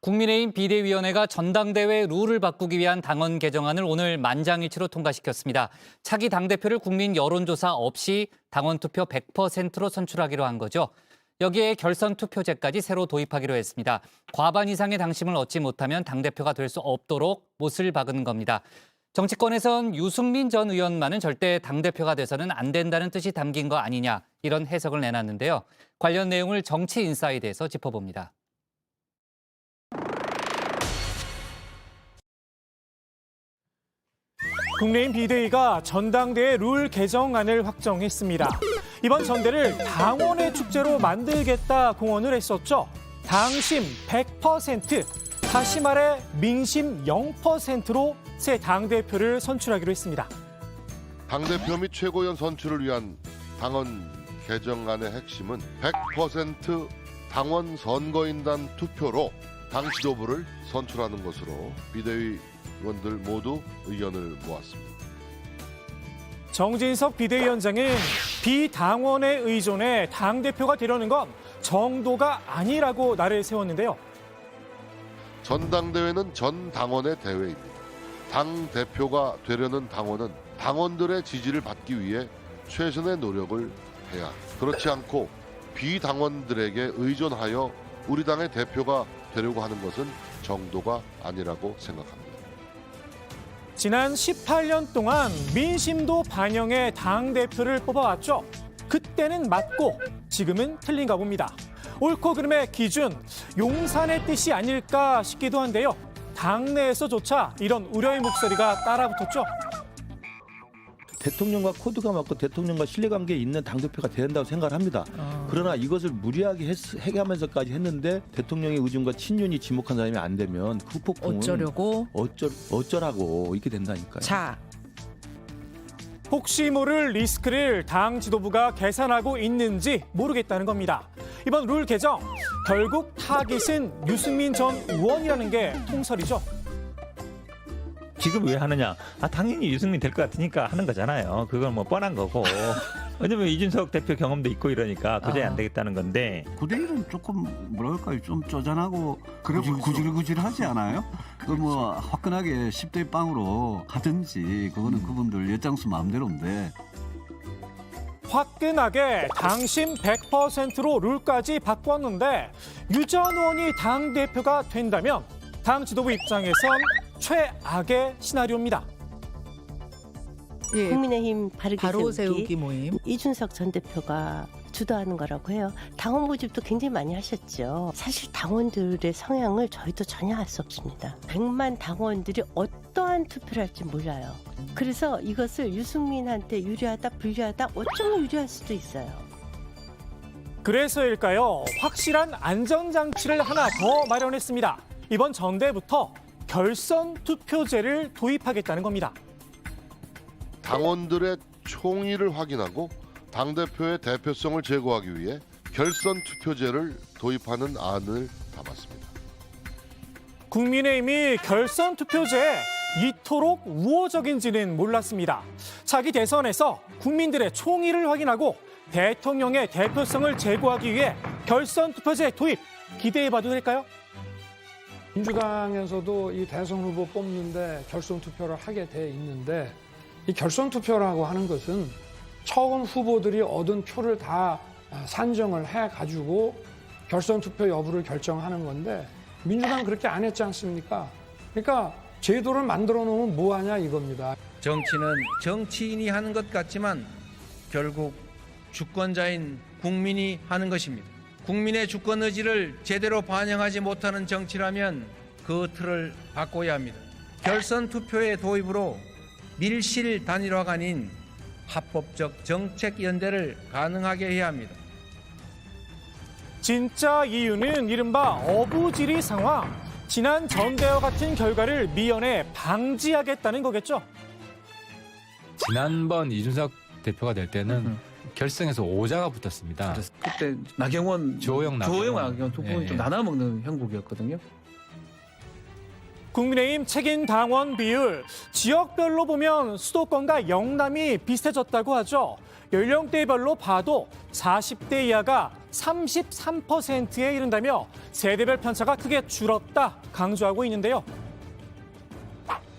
국민의힘 비대위원회가 전당대회 룰을 바꾸기 위한 당원 개정안을 오늘 만장일치로 통과시켰습니다. 차기 당대표를 국민 여론조사 없이 당원 투표 100%로 선출하기로 한 거죠. 여기에 결선 투표제까지 새로 도입하기로 했습니다. 과반 이상의 당심을 얻지 못하면 당대표가 될 수 없도록 못을 박은 겁니다. 정치권에선 유승민 전 의원만은 절대 당대표가 돼서는 안 된다는 뜻이 담긴 거 아니냐, 이런 해석을 내놨는데요. 관련 내용을 정치인사이드에서 짚어봅니다. 국민의힘 비대위가 전당대회 룰 개정안을 확정했습니다. 이번 전대를 당원의 축제로 만들겠다 공언을 했었죠. 당심 100%, 다시 말해 민심 0%로 새 당대표를 선출하기로 했습니다. 당대표 및 최고위원 선출을 위한 당원 개정안의 핵심은 100% 당원 선거인단 투표로 당 지도부를 선출하는 것으로 비대위 의원들 모두 의견을 모았습니다. 정진석 비대위원장은 비당원에 의존해 당대표가 되려는 건 정도가 아니라고 날을 세웠는데요. 전당대회는 전 당원의 대회입니다. 당대표가 되려는 당원은 당원들의 지지를 받기 위해 최선의 노력을 해야 합니다. 그렇지 않고 비당원들에게 의존하여 우리 당의 대표가 되려고 하는 것은 정도가 아니라고 생각합니다. 지난 18년 동안 민심도 반영해 당대표를 뽑아왔죠. 그때는 맞고 지금은 틀린가 봅니다. 옳고 그름의 기준, 용산의 뜻이 아닐까 싶기도 한데요. 당내에서조차 이런 우려의 목소리가 따라붙었죠. 대통령과 코드가 맞고 대통령과 신뢰관계에 있는 당대표가 돼야 된다고 생각을 합니다. 그러나 이것을 무리하게 해가면서까지 했는데 대통령의 의중과 친윤이 지목한 사람이 안 되면 그 폭풍은 어쩌라고 이렇게 된다니까요. 자, 혹시 모를 리스크를 당 지도부가 계산하고 있는지 모르겠다는 겁니다. 이번 룰 개정, 결국 타깃은 유승민 전 의원이라는 게 통설이죠. 지금 왜 하느냐? 당연히 유승민 될 것 같으니까 하는 거잖아요. 그건 뭐 뻔한 거고. 왜냐면 이준석 대표 경험도 있고 이러니까 도저히 안 되겠다는 건데. 9대1은 조금 뭐랄까요, 좀 쪼잔하고 구질구질하지 않아요? 그 뭐 화끈하게 10대 빵으로 하든지 그거는 그분들 열장수 마음대로인데. 화끈하게 당심 100%로 룰까지 바꿨는데 유 전 의원이 당대표가 된다면 당 지도부 입장에선 최악의 시나리오입니다. 예, 국민의힘 바로 세우기 모임. 이준석 전 대표가 주도하는 거라고 해요. 당원 모집도 굉장히 많이 하셨죠. 사실 당원들의 성향을 저희도 전혀 알 수 없습니다. 100만 당원들이 어떠한 투표를 할지 몰라요. 그래서 이것을 유승민한테 유리하다, 불리하다, 어쩌면 유리할 수도 있어요. 그래서일까요? 확실한 안전장치를 하나 더 마련했습니다. 이번 전대부터 결선 투표제를 도입하겠다는 겁니다. 당원들의 총의를 확인하고 당대표의 대표성을 제고하기 위해 결선 투표제를 도입하는 안을 담았습니다. 국민의힘이 결선 투표제에 이토록 우호적인지는 몰랐습니다. 차기 대선에서 국민들의 총의를 확인하고 대통령의 대표성을 제고하기 위해 결선 투표제 도입 기대해봐도 될까요? 민주당에서도 이 대선 후보 뽑는데 결선 투표를 하게 돼 있는데, 이 결선 투표라고 하는 것은 처음 후보들이 얻은 표를 다 산정을 해가지고 결선 투표 여부를 결정하는 건데, 민주당은 그렇게 안 했지 않습니까? 그러니까 제도를 만들어 놓으면 뭐하냐 이겁니다. 정치는 정치인이 하는 것 같지만 결국 주권자인 국민이 하는 것입니다. 국민의 주권 의지를 제대로 반영하지 못하는 정치라면 그 틀을 바꿔야 합니다. 결선 투표의 도입으로 밀실 단일화가 아닌 합법적 정책 연대를 가능하게 해야 합니다. 진짜 이유는 이른바 어부지리 상황. 지난 전대와 같은 결과를 미연에 방지하겠다는 거겠죠. 지난번 이준석 대표가 될 때는 결승에서 5자가 붙었습니다. 그때 나경원, 조영 나경원 두 분 네. 좀 나눠먹는 형국이었거든요. 국민의힘 책임 당원 비율 지역별로 보면 수도권과 영남이 비슷해졌다고 하죠. 연령대별로 봐도 40대 이하가 33%에 이른다며 세대별 편차가 크게 줄었다 강조하고 있는데요.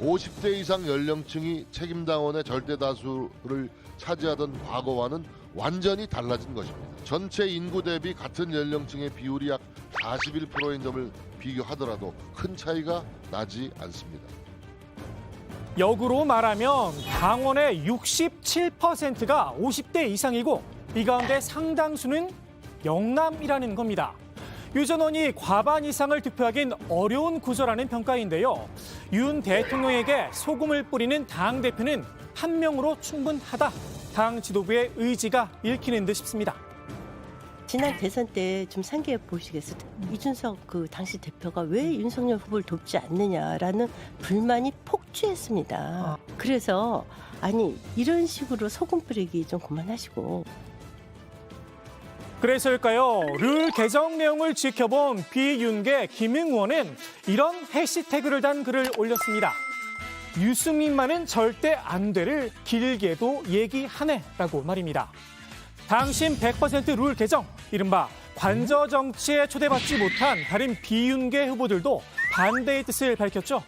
50대 이상 연령층이 책임당원의 절대 다수를 차지하던 과거와는 완전히 달라진 것입니다. 전체 인구 대비 같은 연령층의 비율이 약 41%인 점을 비교하더라도 큰 차이가 나지 않습니다. 역으로 말하면 당원의 67%가 50대 이상이고 이 가운데 상당수는 영남이라는 겁니다. 유 전 의원이 과반 이상을 득표하긴 어려운 구조라는 평가인데요. 윤 대통령에게 소금을 뿌리는 당대표는 한 명으로 충분하다. 당 지도부의 의지가 읽히는 듯 싶습니다. 지난 대선 때 좀 상기해 보시겠어요? 이준석 그 당시 대표가 왜 윤석열 후보를 돕지 않느냐라는 불만이 폭주했습니다. 그래서 아니 이런 식으로 소금 뿌리기 좀 그만하시고. 그래서일까요? 룰 개정 내용을 지켜본 비윤계 김웅 의원은 이런 해시태그를 단 글을 올렸습니다. 유승민만은 절대 안 돼를 길게도 얘기하네라고 말입니다. 당심 100% 룰 개정, 이른바 관저 정치에 초대받지 못한 다른 비윤계 후보들도 반대의 뜻을 밝혔죠.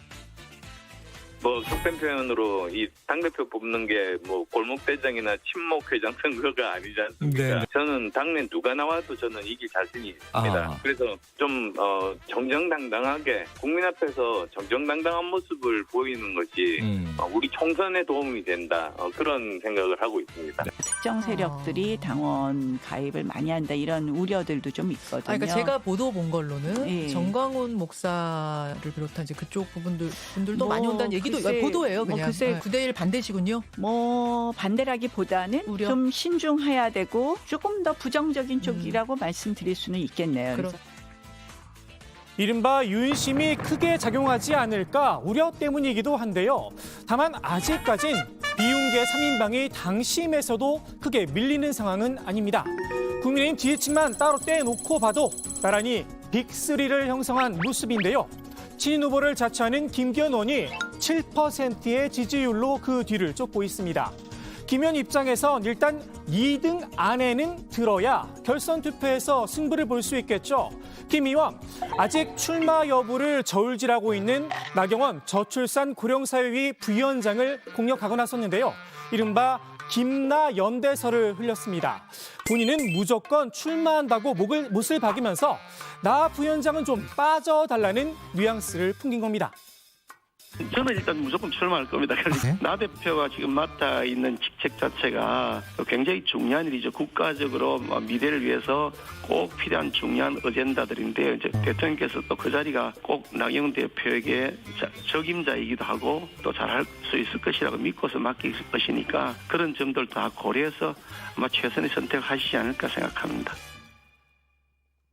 뭐 속된 표현으로 이 당대표 뽑는 게 뭐 골목대장이나 친목회장 선거가 아니지 않습니까? 네. 저는 당내 누가 나와도 저는 이길 자신이 있습니다. 그래서 좀 정정당당하게 국민 앞에서 정정당당한 모습을 보이는 것이 우리 총선에 도움이 된다. 그런 생각을 하고 있습니다. 특정 세력들이 당원 가입을 많이 한다 이런 우려들도 좀 있거든요. 그러니까 제가 보도 본 걸로는 예. 정광훈 목사를 비롯한 이제 그쪽 분들도 뭐, 많이 온다는 얘기도 글쎄, 보도예요. 그냥 글쎄, 9대1 반대시군요. 뭐 반대라기보다는 우려? 좀 신중해야 되고 조금 더 부정적인 쪽이라고 말씀드릴 수는 있겠네요. 그럼. 이른바 윤심이 크게 작용하지 않을까 우려 때문이기도 한데요. 다만 아직까진 비윤계 3인방이 당심에서도 크게 밀리는 상황은 아닙니다. 국민의힘 지지층만 따로 떼놓고 봐도 나란히 빅3를 형성한 모습인데요. 친인 후보를 자처하는 김기현 의원이 7%의 지지율로 그 뒤를 쫓고 있습니다. 김 의원 입장에선 일단 2등 안에는 들어야 결선 투표에서 승부를 볼 수 있겠죠. 김 의원, 아직 출마 여부를 저울질하고 있는 나경원 저출산 고령사회위 부위원장을 공격하고 나섰는데요. 이른바 김나 연대설을 흘렸습니다. 본인은 무조건 출마한다고 못을 박이면서 나 부위원장은 좀 빠져달라는 뉘앙스를 풍긴 겁니다. 저는 일단 무조건 출마할 겁니다. 나 대표가 지금 맡아 있는 직책 자체가 굉장히 중요한 일이죠. 국가적으로 미래를 위해서 꼭 필요한 중요한 어젠다들인데 이제 대통령께서 또 그 자리가 꼭 나경원 대표에게 적임자이기도 하고 또 잘할 수 있을 것이라고 믿고서 맡길 것이니까 그런 점들 다 고려해서 아마 최선의 선택을 하시지 않을까 생각합니다.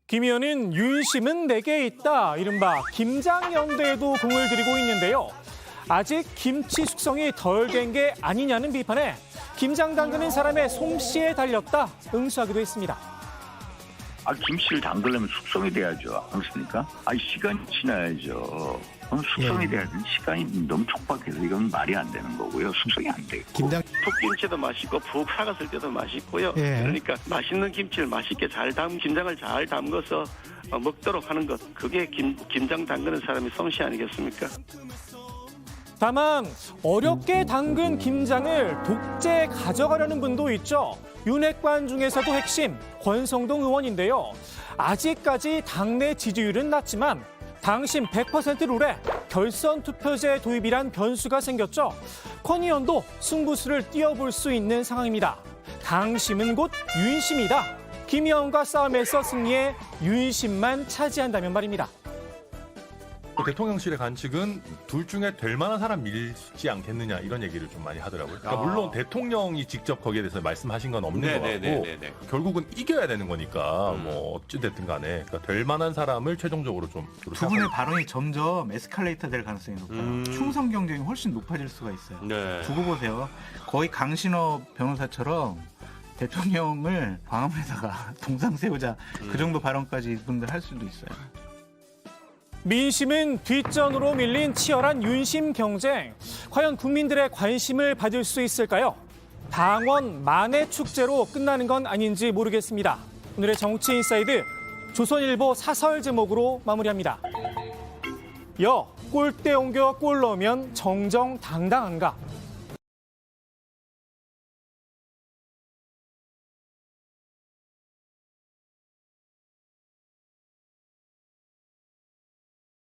김 의원은 윤심은 내게 있다, 이른바 김장연대에도 공을 들이고 있는데요. 아직 김치 숙성이 덜 된 게 아니냐는 비판에 김장 담그는 사람의 솜씨에 달렸다 응수하기도 했습니다. 김치를 담그려면 숙성이 돼야죠. 않습니까? 시간이 지나야죠. 숙성이 돼야 되는 시간이 너무 촉박해서 이건 말이 안 되는 거고요. 숙성이 안 되고. 푹김치도 맛있고 푹 사갔을 때도 맛있고요. 그러니까 맛있는 김치를 맛있게 김장을 잘 담궈서 먹도록 하는 것. 그게 김장 담그는 사람의 솜씨 아니겠습니까? 다만 어렵게 담근 김장을 독재 가져가려는 분도 있죠. 윤핵관 중에서도 핵심 권성동 의원인데요. 아직까지 당내 지지율은 낮지만 당심 100% 룰에 결선 투표제 도입이란 변수가 생겼죠. 권 의원도 승부수를 띄워볼 수 있는 상황입니다. 당심은 곧 윤심이다. 김 의원과 싸움에서 승리해 윤심만 차지한다면 말입니다. 대통령실의 관측은 둘 중에 될 만한 사람 밀지 않겠느냐 이런 얘기를 좀 많이 하더라고요. 그러니까 물론 대통령이 직접 거기에 대해서 말씀하신 건 없는 것 같고 결국은 이겨야 되는 거니까 뭐 어찌됐든 간에 그러니까 될 만한 사람을 최종적으로 좀 두 분의 발언이 점점 에스컬레이터 될 가능성이 높아요. 충성 경쟁이 훨씬 높아질 수가 있어요. 두고 보세요. 거의 강신업 변호사처럼 대통령을 광화문에다가 동상 세우자 그 정도 발언까지 이분들 할 수도 있어요. 민심은 뒷전으로 밀린 치열한 윤심 경쟁. 과연 국민들의 관심을 받을 수 있을까요? 당원 만회 축제로 끝나는 건 아닌지 모르겠습니다. 오늘의 정치 인사이드 조선일보 사설 제목으로 마무리합니다. 골대 옮겨 골 넣으면 정정당당한가?